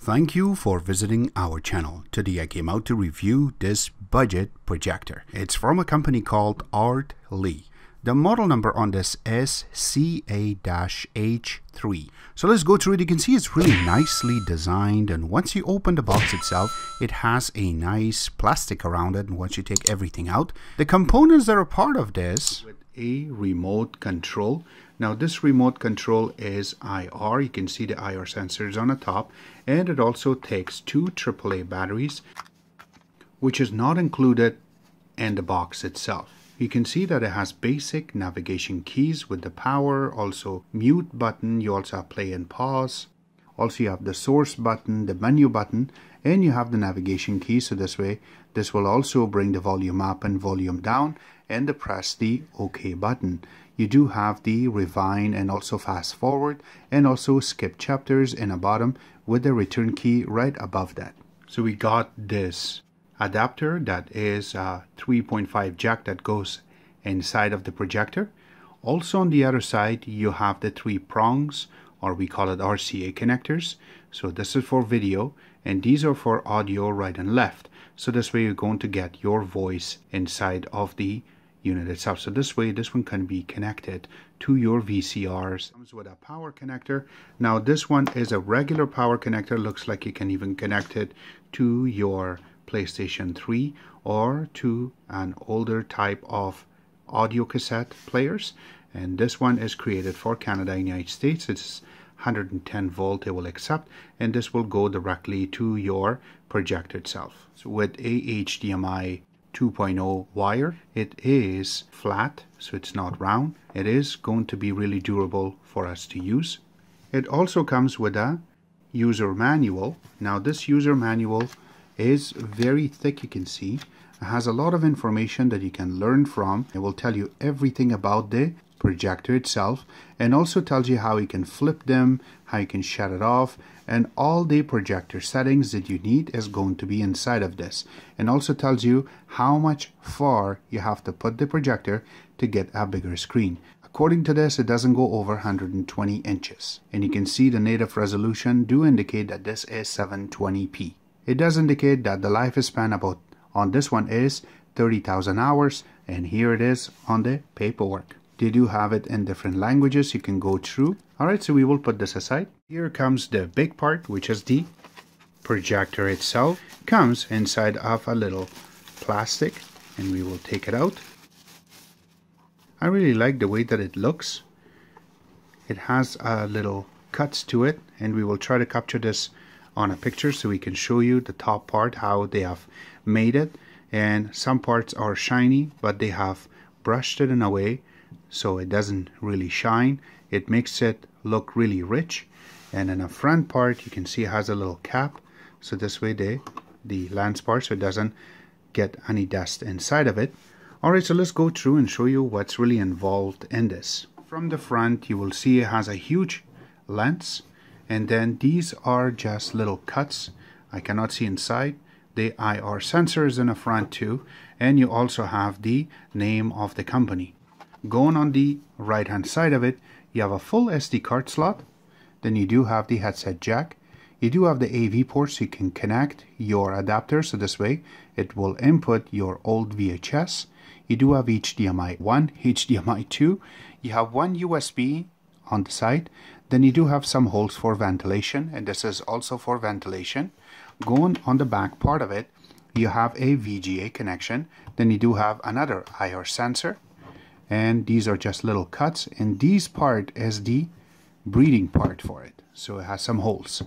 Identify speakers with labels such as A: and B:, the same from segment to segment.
A: Thank you for visiting our channel. Today I came out to review this budget projector. It's from a company called Artlii. The model number on this is CA-H3. So let's go through it. You can see it's really nicely designed, and once you open the box itself, it has a nice plastic around it. And once you take everything out, the components that are part of this with a remote control. Now this remote control is IR. You can see the IR sensors on the top, and it also takes two AAA batteries, which is not included in the box itself. You can see that it has basic navigation keys with the power, also mute button, you also have play and pause. Also you have the source button, the menu button, and you have the navigation key. So this way, this will also bring the volume up and volume down, and press the OK button. You do have the rewind and also fast forward, and also skip chapters in the bottom with the return key right above that. So we got this adapter that is a 3.5 jack that goes inside of the projector. Also on the other side you have the three prongs, or we call it RCA connectors. So this is for video, and these are for audio right and left. So this way you're going to get your voice inside of the unit itself. So this way this one can be connected to your VCRs. Comes with a power connector. Now this one is a regular power connector. Looks like you can even connect it to your PlayStation 3 or to an older type of audio cassette players. And this one is created for Canada and United States. It's 110 volt it will accept, and this will go directly to your projector itself. So with a HDMI 2.0 wire, it is flat, so it's not round. It is going to be really durable for us to use. It also comes with a user manual. Now this user manual is very thick, you can see. It has a lot of information that you can learn from. It will tell you everything about the projector itself, and also tells you how you can flip them, how you can shut it off, and all the projector settings that you need is going to be inside of this. And also tells you how much far you have to put the projector to get a bigger screen. According to this, it doesn't go over 120 inches. And you can see the native resolution do indicate that this is 720p. It does indicate that the lifespan about on this one is 30,000 hours, and here it is on the paperwork. They do have it in different languages you can go through. Alright, so we will put this aside. Here comes the big part, which is the projector itself. Comes inside of a little plastic, and we will take it out. I really like the way that it looks. It has a little cuts to it, and we will try to capture this on a picture so we can show you the top part, how they have made it. And some parts are shiny, but they have brushed it in a way so it doesn't really shine. It makes it look really rich. And in the front part you can see it has a little cap, so this way the lens part, so it doesn't get any dust inside of it. Alright, so let's go through and show you what's really involved in this. From the front you will see it has a huge lens, and then these are just little cuts. I cannot see inside. The IR sensors in the front too, and you also have the name of the company. Going on the right hand side of it, you have a full SD card slot. Then you do have the headset jack. You do have the AV port, so you can connect your adapter, so this way it will input your old VHS. You do have HDMI 1, HDMI 2. You have one USB on the side. Then you do have some holes for ventilation, and this is also for ventilation. Going on the back part of it, you have a VGA connection. Then you do have another IR sensor, and these are just little cuts, and this part is the breathing part for it, so it has some holes.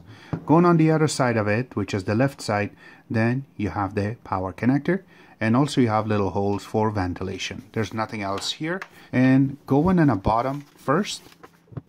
A: Going on the other side of it, which is the left side, then you have the power connector, and also you have little holes for ventilation. There's nothing else here. And going in the bottom first,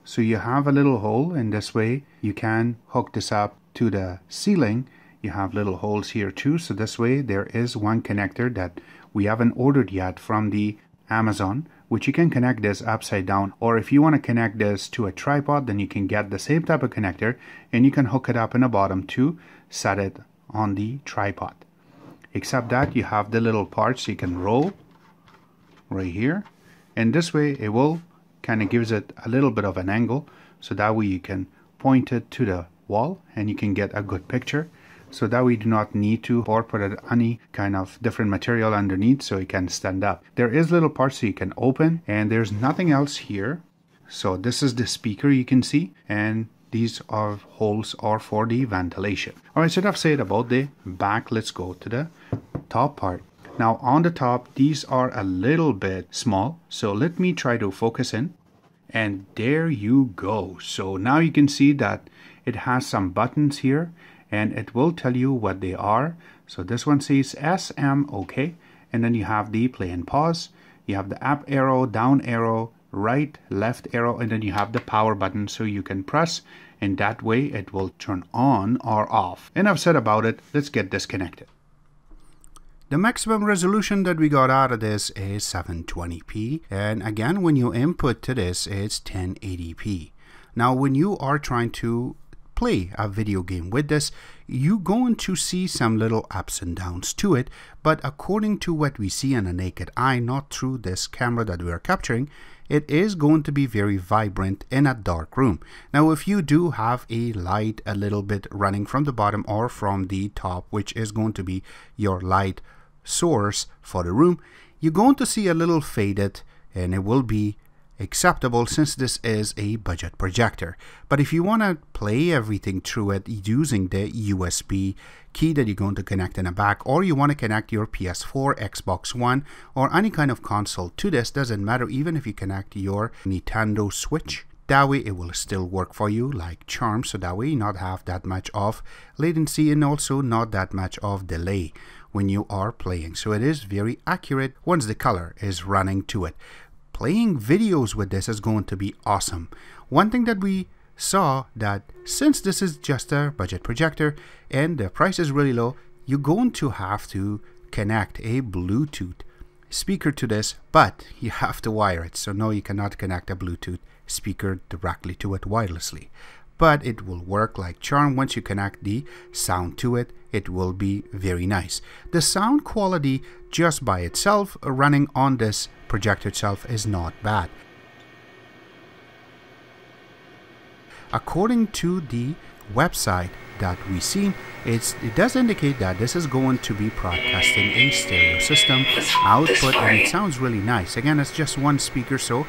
A: so you have a little hole, and this way you can hook this up to the ceiling. You have little holes here too, so this way there is one connector that we haven't ordered yet from the Amazon, which you can connect this upside down, or if you want to connect this to a tripod, then you can get the same type of connector and you can hook it up in the bottom to set it on the tripod. Except that you have the little parts you can roll right here, and this way it will kind of gives it a little bit of an angle, so that way you can point it to the wall and you can get a good picture. So that we do not need to or put any kind of different material underneath so it can stand up. There is little parts so you can open, and there's nothing else here. So this is the speaker you can see, and these are holes are for the ventilation. Alright, so that's it about the back. Let's go to the top part. Now on the top, these are a little bit small, so let me try to focus in. And there you go. So now you can see that it has some buttons here, and it will tell you what they are. So this one says SM, okay, and then you have the play and pause, you have the up arrow, down arrow, right, left arrow, and then you have the power button, so you can press, and that way it will turn on or off. Enough said about it, let's get disconnected. The maximum resolution that we got out of this is 720p, and again, when you input to this, it's 1080p. Now when you are trying to play a video game with this, you're going to see some little ups and downs to it, but according to what we see on a naked eye, not through this camera that we are capturing, it is going to be very vibrant in a dark room. Now if you do have a light a little bit running from the bottom or from the top, which is going to be your light source for the room, you're going to see a little faded, and it will be acceptable since this is a budget projector. But if you want to play everything through it using the USB key that you're going to connect in the back, or you want to connect your PS4, Xbox One, or any kind of console to this, doesn't matter, even if you connect your Nintendo Switch, that way it will still work for you like charm, so that way you not have that much of latency and also not that much of delay when you are playing. So it is very accurate once the color is running to it. Playing videos with this is going to be awesome. One thing that we saw, that since this is just a budget projector and the price is really low, you're going to have to connect a Bluetooth speaker to this, but you have to wire it. So no, you cannot connect a Bluetooth speaker directly to it wirelessly, but it will work like charm. Once you connect the sound to it, it will be very nice. The sound quality just by itself running on this projector itself is not bad. According to the website that we seen, it does indicate that this is going to be broadcasting a stereo system output, and it sounds really nice. Again, it's just one speaker, so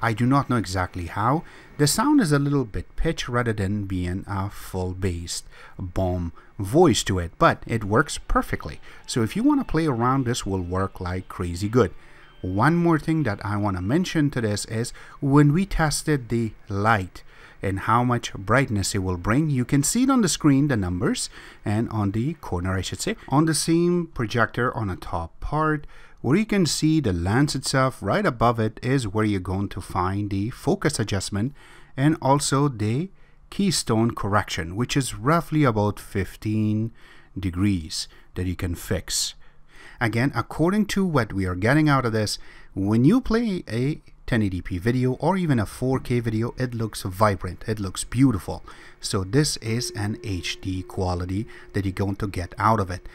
A: I do not know exactly how. The sound is a little bit pitched rather than being a full bass bomb voice to it, but it works perfectly. So if you want to play around, this will work like crazy good. One more thing that I want to mention to this is when we tested the light and how much brightness it will bring, you can see it on the screen, the numbers, and on the corner, I should say, on the same projector on the top part, where you can see the lens itself. Right above it is where you're going to find the focus adjustment and also the keystone correction, which is roughly about 15 degrees that you can fix. Again, according to what we are getting out of this, when you play a 1080p video or even a 4K video, it looks vibrant, it looks beautiful. So this is an HD quality that you're going to get out of it.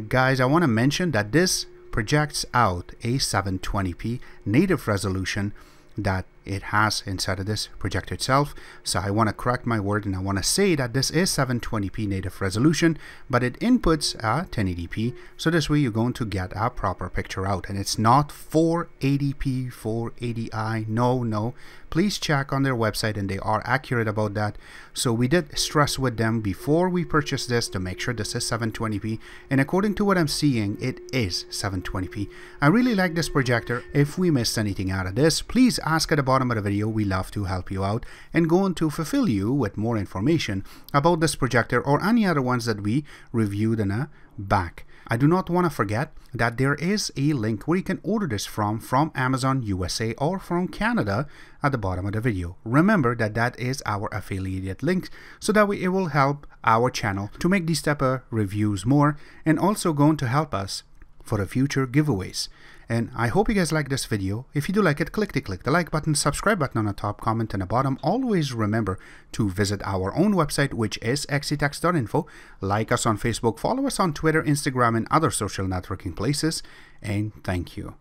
A: Guys, I want to mention that this projects out a 720p native resolution that it has inside of this projector itself. So I want to correct my word and I want to say that this is 720p native resolution, but it inputs a 1080p, so this way you're going to get a proper picture out, and it's not 480p 480i. No, please check on their website and they are accurate about that. So we did stress with them before we purchased this to make sure this is 720p, and according to what I'm seeing, it is 720p. I really like this projector. If we missed anything out of this, please ask at the bottom of the video. We love to help you out and going to fulfill you with more information about this projector or any other ones that we reviewed in the back. I do not want to forget that there is a link where you can order this from Amazon USA or from Canada at the bottom of the video. Remember that that is our affiliated link, so that way it will help our channel to make these type of reviews more, and also going to help us for the future giveaways. And I hope you guys like this video. If you do like it, click the like button, subscribe button on the top, comment on the bottom. Always remember to visit our own website, which is xctex.info. Like us on Facebook, follow us on Twitter, Instagram, and other social networking places. And thank you.